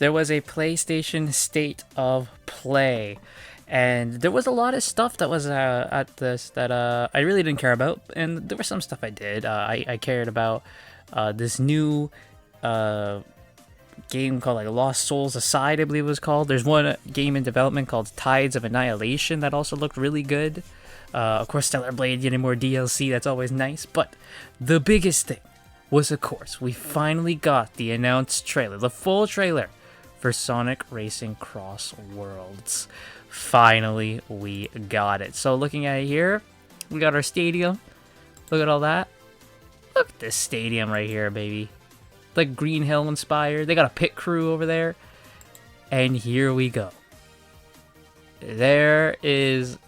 there was a PlayStation State of Play, and there was a lot of stuff that was at this that I really didn't care about, and there was some stuff I did. I cared about this new game called like Lost Souls Aside, I believe it was called. There's one game in development called Tides of Annihilation that also looked really good. Of course, Stellar Blade getting more DLC, that's always nice. But the biggest thing was, of course, we finally got the announced trailer, the full trailer for Sonic Racing Crossworlds. Finally, we got it. So looking at it here, we got our stadium. Look at all that. Look at this stadium right here, baby. Like Green Hill inspired. They got a pit crew over there. And here we go. There is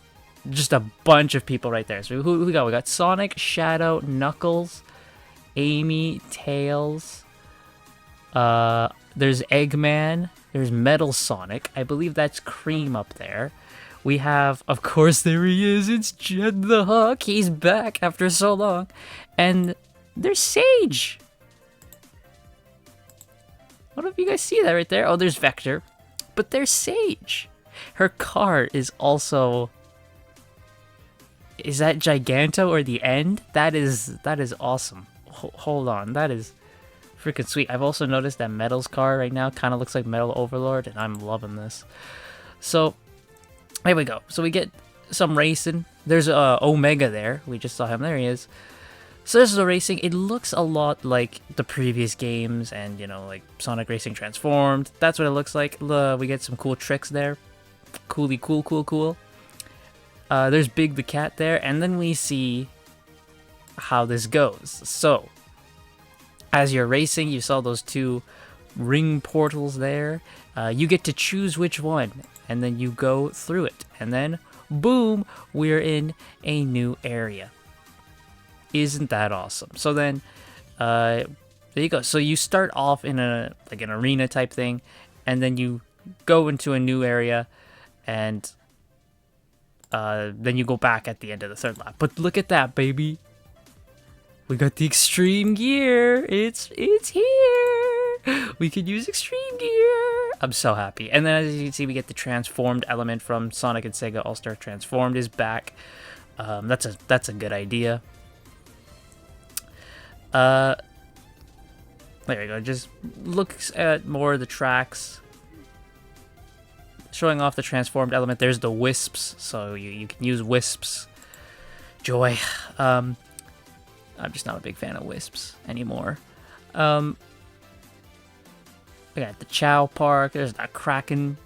just a bunch of people right there. So who we got? We got Sonic, Shadow, Knuckles, Amy, Tails. There's Eggman. There's Metal Sonic. I believe that's Cream up there. We have, of course, there he is. It's Jed the Hawk. He's back after so long. And there's Sage. I don't know if you guys see that right there. Oh, there's Vector. But there's Sage. Her car is also... Is that Giganto or the End? That is awesome. Hold on. That is freaking sweet. I've also noticed that Metal's car right now kind of looks like Metal Overlord, and I'm loving this. So, here we go. So we get some racing. There's Omega there. We just saw him. There he is. So this is a racing. It looks a lot like the previous games and, you know, like Sonic Racing Transformed. That's what it looks like. We get some cool tricks there. Cool. There's Big the Cat there. And then we see how this goes. So, as you're racing, you saw those two ring portals there. You get to choose which one. And then you go through it. And then, boom, we're in a new area. Isn't that awesome? So then, there you go. So you start off in an arena type thing, and then you go into a new area, and then you go back at the end of the third lap. But look at that, baby! We got the extreme gear. It's here. We could use extreme gear. I'm so happy. And then, as you can see, we get the transformed element from Sonic and Sega All Star Transformed is back. That's a good idea. There you go. Just looks at more of the tracks, showing off the transformed element. There's the wisps, so you can use wisps. Joy. I'm just not a big fan of wisps anymore. We got the Chow Park. There's that Kraken.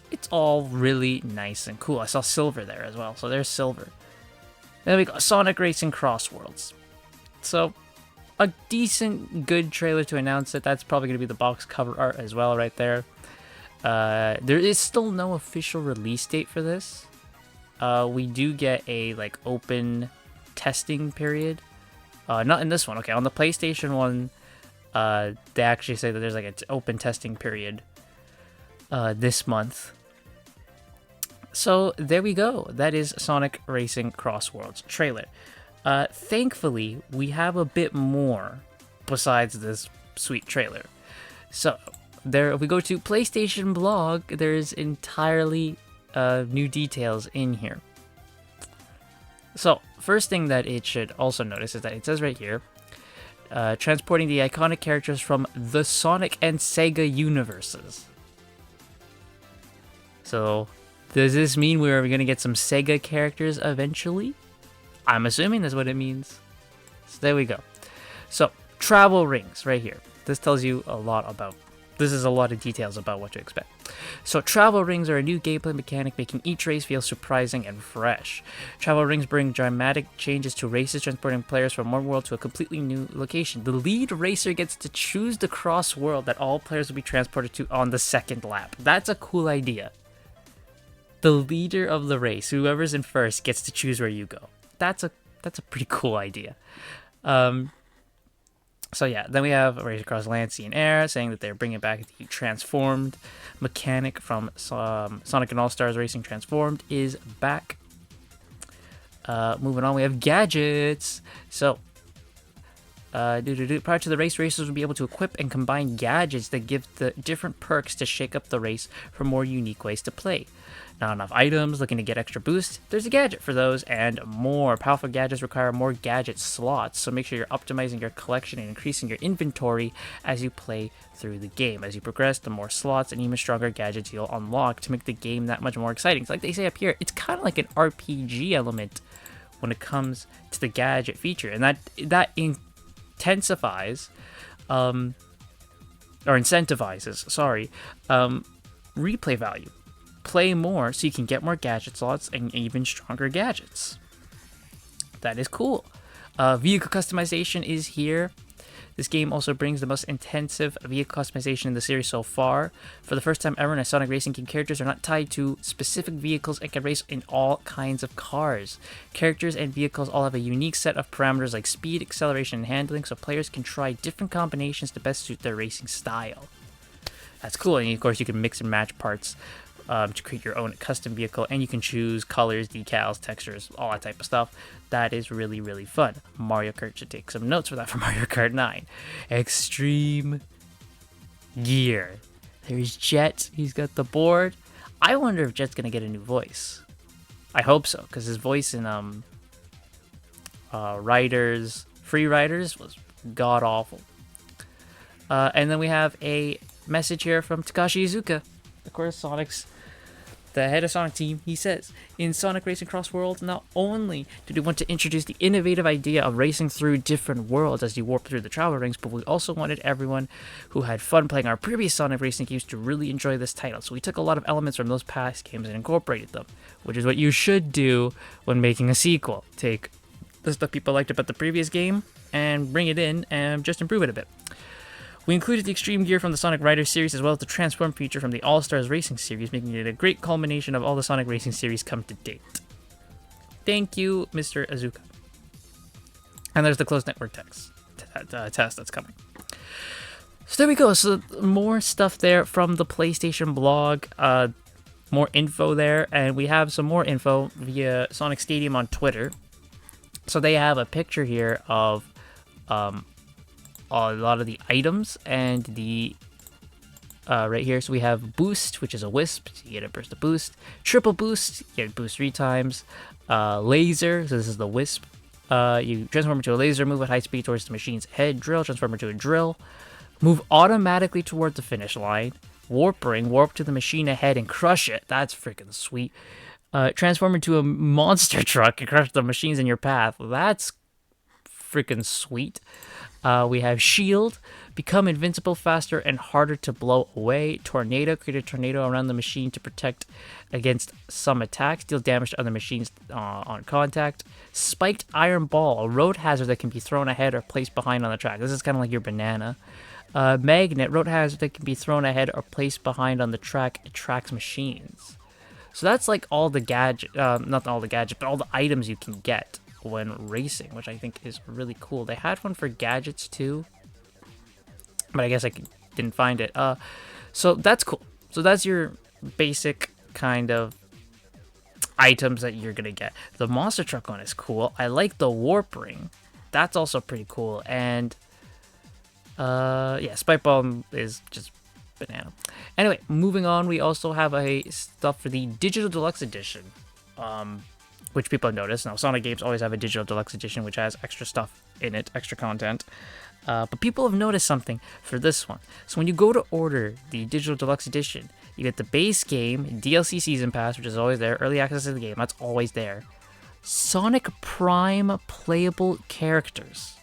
It's all really nice and cool. I saw Silver there as well, so there's Silver. Then we got Sonic Racing Crossworlds. So, a decent, good trailer to announce it. That's probably going to be the box cover art as well right there. There is still no official release date for this. We do get a, open testing period. Not in this one. Okay, on the PlayStation one, they actually say that there's, an open testing period this month. So, there we go. That is Sonic Racing Crossworlds trailer. Thankfully, we have a bit more besides this sweet trailer. So, if we go to PlayStation blog, there's entirely new details in here. So, first thing that it should also notice is that it says right here, transporting the iconic characters from the Sonic and Sega universes. So, does this mean we're going to get some Sega characters eventually? I'm assuming that's what it means. So there we go. So, travel rings right here. This tells you a lot about... This is a lot of details about what to expect. So, travel rings are a new gameplay mechanic, making each race feel surprising and fresh. Travel rings bring dramatic changes to races, transporting players from one world to a completely new location. The lead racer gets to choose the cross world that all players will be transported to on the second lap. That's a cool idea. The leader of the race, whoever's in first, gets to choose where you go. That's a pretty cool idea. So yeah, then we have a race across land, sea, and air, saying that they're bringing back the transformed mechanic from Sonic and All-Stars Racing Transformed is back. Moving on, we have gadgets. So Prior to the race, racers will be able to equip and combine gadgets that give the different perks to shake up the race for more unique ways to play. Not enough items, looking to get extra boost, there's a gadget for those, and more. Powerful gadgets require more gadget slots, so make sure you're optimizing your collection and increasing your inventory as you play through the game. As you progress, the more slots and even stronger gadgets you'll unlock to make the game that much more exciting. So like they say up here, it's kind of like an RPG element when it comes to the gadget feature, and that intensifies or incentivizes, replay value. Play more so you can get more gadget slots and even stronger gadgets. That is cool. Vehicle customization is here. This game also brings the most intensive vehicle customization in the series so far. For the first time ever in a Sonic Racing game, characters are not tied to specific vehicles and can race in all kinds of cars. Characters and vehicles all have a unique set of parameters like speed, acceleration, and handling, so players can try different combinations to best suit their racing style. That's cool, and of course you can mix and match parts to create your own custom vehicle, and you can choose colors, decals, textures, all that type of stuff. That is really, really fun. Mario Kart should take some notes for that for Mario Kart 9. Extreme Gear. There's Jet. He's got the board. I wonder if Jet's going to get a new voice. I hope so, because his voice in Free Riders was god-awful. And then we have a message here from Takashi Iizuka. Of course, the head of Sonic Team. He says, in Sonic Racing Crossworlds, not only did we want to introduce the innovative idea of racing through different worlds as you warp through the travel rings, but we also wanted everyone who had fun playing our previous Sonic Racing games to really enjoy this title. So we took a lot of elements from those past games and incorporated them, which is what you should do when making a sequel. Take the stuff people liked about the previous game and bring it in and just improve it a bit. We included the Extreme Gear from the Sonic Riders series as well as the Transform feature from the All-Stars Racing series, making it a great culmination of all the Sonic Racing series come to date. Thank you, Mr. Iizuka. And there's the closed network test that's coming. So there we go. So more stuff there from the PlayStation blog. More info there. And we have some more info via Sonic Stadium on Twitter. So they have a picture here of a lot of the items and the right here. So we have boost, which is a wisp, so you get a burst of boost. Triple boost, you get boost 3 times. Laser, so this is the wisp. You transform into a laser, move at high speed towards the machine's head. Drill, transform into a drill. Move automatically toward the finish line. Warp ring, warp to the machine ahead and crush it. That's freaking sweet. Transform into a monster truck and crush the machines in your path. That's freaking sweet. We have Shield, become invincible faster and harder to blow away. Tornado, create a tornado around the machine to protect against some attacks, deal damage to other machines on contact. Spiked Iron Ball, a road hazard that can be thrown ahead or placed behind on the track. This is kind of like your banana. Magnet, road hazard that can be thrown ahead or placed behind on the track. It tracks machines. So that's like all the gadget, not all the gadgets, but all the items you can get when racing, which I think is really cool. They had one for gadgets too, but I guess I didn't find it. So that's cool. So that's your basic kind of items that you're gonna get. The monster truck one is cool. I like the warp ring. That's also pretty cool. And yeah, Spike Ball is just banana. Anyway, moving on, we also have a stuff for the Digital Deluxe Edition. Which people have noticed. Now, Sonic games always have a Digital Deluxe Edition, which has extra stuff in it, extra content. But people have noticed something for this one. So when you go to order the Digital Deluxe Edition, you get the base game, DLC Season Pass, which is always there, early access to the game, that's always there. Sonic Prime playable characters.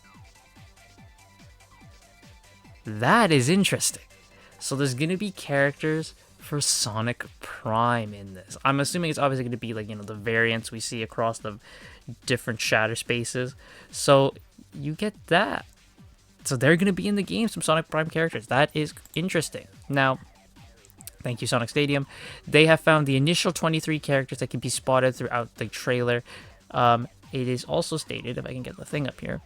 That is interesting. So there's going to be characters for Sonic Prime in this. I'm assuming it's obviously going to be like, you know, the variants we see across the different shatter spaces. So you get that. So they're going to be in the game, some Sonic Prime characters. That is interesting. Now, thank you, Sonic Stadium. They have found the initial 23 characters that can be spotted throughout the trailer. It is also stated, if I can get the thing up here,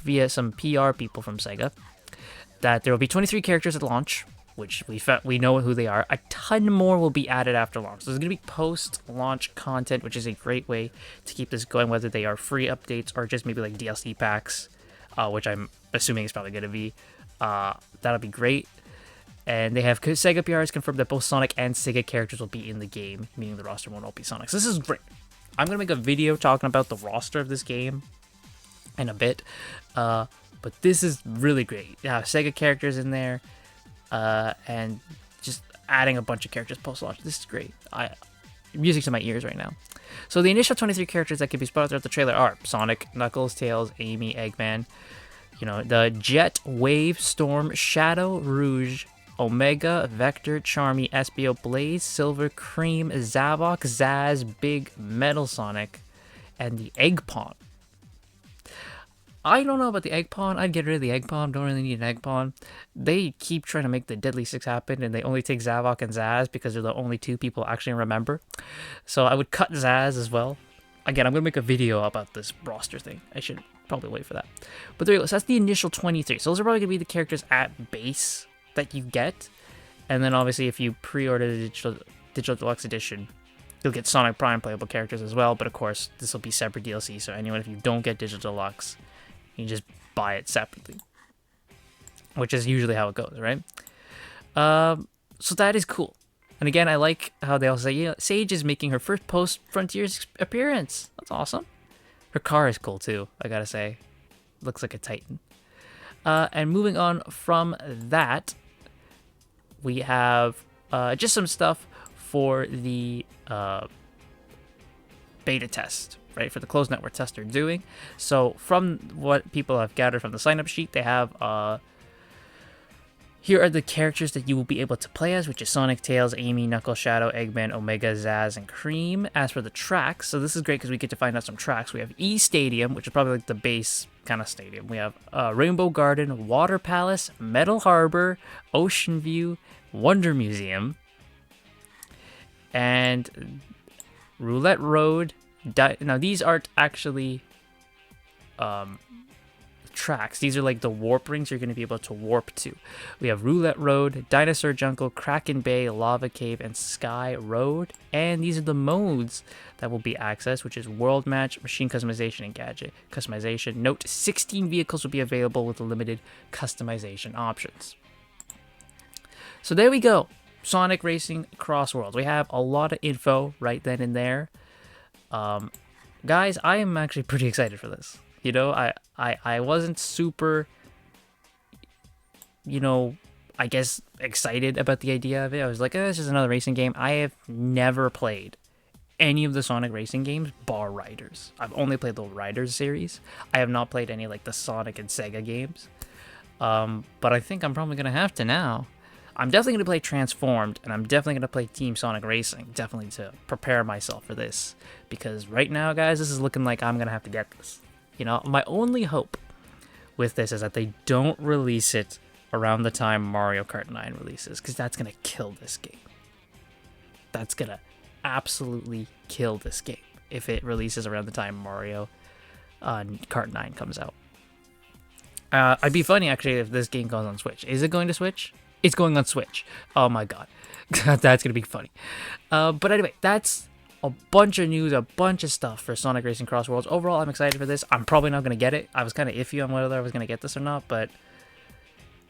via some PR people from Sega, that there will be 23 characters at launch, which we know who they are. A ton more will be added after launch. So there's going to be post-launch content, which is a great way to keep this going, whether they are free updates or just maybe like DLC packs. which I'm assuming is probably going to be. That'll be great. And they have Sega PRs confirmed that both Sonic and Sega characters will be in the game, meaning the roster won't all be Sonic. So this is great. I'm going to make a video talking about the roster of this game in a bit. But this is really great. Yeah, Sega characters in there. And just adding a bunch of characters post-launch. This is great. Music to my ears right now. So the initial 23 characters that can be spotted throughout the trailer are Sonic, Knuckles, Tails, Amy, Eggman. You know, the Jet, Wave, Storm, Shadow, Rouge, Omega, Vector, Charmy, Espio, Blaze, Silver, Cream, Zavok, Zaz, Big, Metal Sonic, and the Egg Pawn. I don't know about the Egg Pawn. I'd get rid of the Egg Pawn. Don't really need an Egg Pawn. They keep trying to make the Deadly Six happen, and they only take Zavok and Zaz because they're the only two people actually remember. So I would cut Zaz as well. Again, I'm going to make a video about this roster thing. I should probably wait for that. But there you go. So that's the initial 23. So those are probably going to be the characters at base that you get. And then obviously if you pre-order the digital deluxe edition, you'll get Sonic Prime playable characters as well. But of course, this will be separate DLC. So anyone, if you don't get digital deluxe, you just buy it separately, which is usually how it goes, right? So that is cool. And again, I like how they all say, yeah, Sage is making her first post-Frontiers appearance. That's awesome. Her car is cool too, I gotta say. Looks like a Titan. And moving on from that, we have just some stuff for the beta test, right? For the closed network test they're doing. So from what people have gathered from the sign-up sheet, they have here are the characters that you will be able to play as, which is Sonic, Tails, Amy, Knuckles, Shadow, Eggman, Omega, Zaz, and Cream. As for the tracks, so this is great because we get to find out some tracks. We have E Stadium, which is probably like the base kind of stadium. We have Rainbow Garden, Water Palace, Metal Harbor, Ocean View, Wonder Museum, and Roulette Road. Now these aren't actually tracks. These are like the warp rings you're going to be able to warp to. We have Roulette Road, Dinosaur Jungle, Kraken Bay, Lava Cave, and Sky Road. And these are the modes that will be accessed, which is World Match, Machine Customization, and Gadget Customization. Note, 16 vehicles will be available with limited customization options. So there we go. Sonic Racing Crossworlds. We have a lot of info right then and there. Guys, I am actually pretty excited for this. You know, I wasn't super, you know, I guess excited about the idea of it. I was like, oh, it's just another racing game. I have never played any of the Sonic racing games, bar Riders. I've only played the Riders series. I have not played any like the Sonic and Sega games. But I think I'm probably going to have to now. I'm definitely going to play Transformed, and I'm definitely going to play Team Sonic Racing, definitely to prepare myself for this. Because right now, guys, this is looking like I'm going to have to get this. You know, my only hope with this is that they don't release it around the time Mario Kart 9 releases, because that's going to kill this game. That's going to absolutely kill this game if it releases around the time Mario Kart 9 comes out. I'd be funny, actually, if this game goes on Switch. Is it going to Switch? It's going on Switch. Oh my god. That's going to be funny. But anyway, that's a bunch of news, a bunch of stuff for Sonic Racing Crossworlds. Overall, I'm excited for this. I'm probably not going to get it. I was kind of iffy on whether I was going to get this or not, but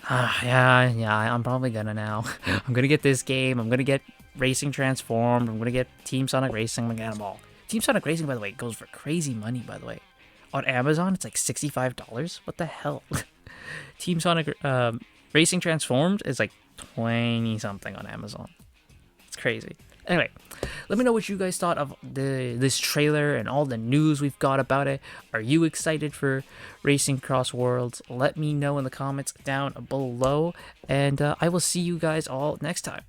yeah, I'm probably going to now. I'm going to get this game. I'm going to get Racing Transformed. I'm going to get Team Sonic Racing. I'm going to get them all. Team Sonic Racing, by the way, goes for crazy money, by the way. On Amazon, it's like $65. What the hell? Team Sonic Racing Transformed is like 20-something on Amazon. It's crazy. Anyway, let me know what you guys thought of this trailer and all the news we've got about it. Are you excited for Racing Crossworlds? Let me know in the comments down below, and I will see you guys all next time.